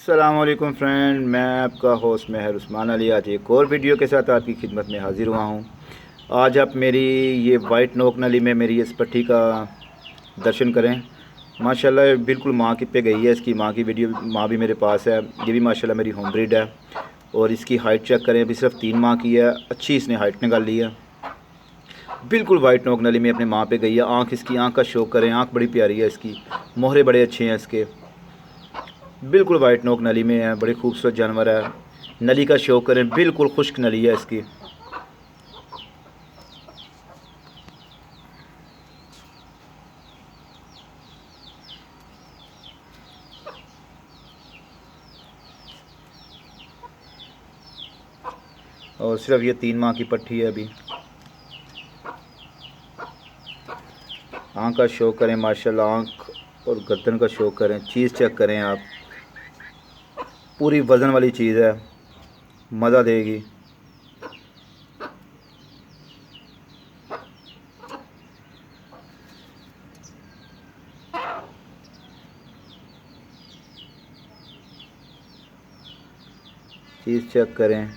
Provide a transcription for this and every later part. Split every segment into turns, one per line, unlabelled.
अस्सलामुअलैकुम फ्रेंड, मैं आपका होस्ट मेहर उस्मान अली आज एक और वीडियो के साथ आपकी खिदमत में हाज़िर हुआ हूँ। आज आप मेरी ये वाइट नोक नली में मेरी इस पट्टी का दर्शन करें। माशाल्लाह बिल्कुल माँ की पे गई है। इसकी माँ की वीडियो माँ भी मेरे पास है। ये भी माशाल्लाह मेरी होम ब्रीड है। और इसकी हाइट चेक करें, अभी सिर्फ 3 माह की है। अच्छी इसने हाइट निकाल ली है। बिल्कुल वाइट नोक नली में अपने माँ पे गई है। आँख इसकी आँख का शो करें, आँख बड़ी प्यारी है इसकी, मोहरे बड़े अच्छे हैं इसके। बिल्कुल वाइट नोक नली में है, बड़ी खूबसूरत जानवर है। नली का शो करें, बिल्कुल खुश्क नली है इसकी। और सिर्फ ये 3 माह की पट्टी है अभी। आँख का शो करें माशाल्लाह, आँख और गर्दन का शो करें, चीज़ चेक करें आप। पूरी वज़न वाली चीज़ है, मज़ा देगी। चीज़ चेक करें,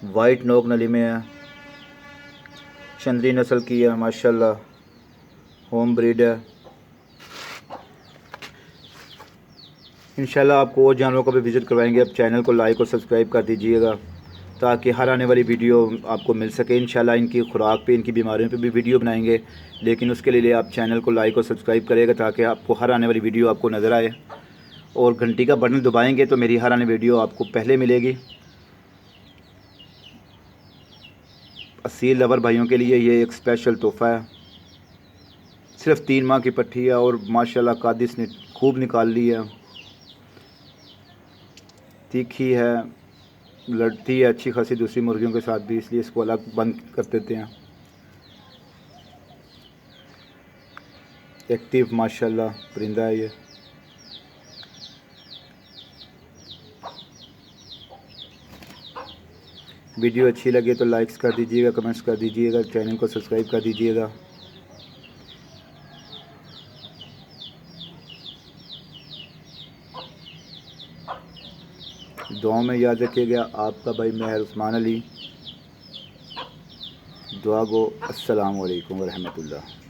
वाइट नोक नली में है, चंद्री नस्ल की है माशाल्लाह, होम ब्रीड है। इंशाल्लाह आपको और जानवरों को भी विज़िट करवाएंगे। आप चैनल को लाइक और सब्सक्राइब कर दीजिएगा ताकि हर आने वाली वीडियो आपको मिल सके। इंशाल्लाह इनकी खुराक पे, इनकी बीमारियों पे भी वीडियो बनाएंगे, लेकिन उसके लिए आप चैनल को लाइक और सब्सक्राइब करेगा ताकि आपको हर आने वाली वीडियो आपको नज़र आए। और घंटी का बटन दबाएंगे तो मेरी हर आने वीडियो आपको पहले मिलेगी। असील लवर भाइयों के लिए ये एक स्पेशल तोहफ़ा है। सिर्फ 3 माह की पट्टी है और माशाल्लाह कादिस ने खूब निकाल ली है। तीखी है, लड़ती है अच्छी खासी दूसरी मुर्गियों के साथ भी, इसलिए इसको अलग बंद कर देते हैं। एक्टिव माशाल्लाह परिंदा है ये। वीडियो अच्छी लगे तो लाइक्स कर दीजिएगा, कमेंट्स कर दीजिएगा, चैनल को सब्सक्राइब कर दीजिएगा। दुआ में याद रखिएगा। आपका भाई मेहर उस्मान अली। दुआ गो। अस्सलाम वालेकुम व रहमतुल्लाह।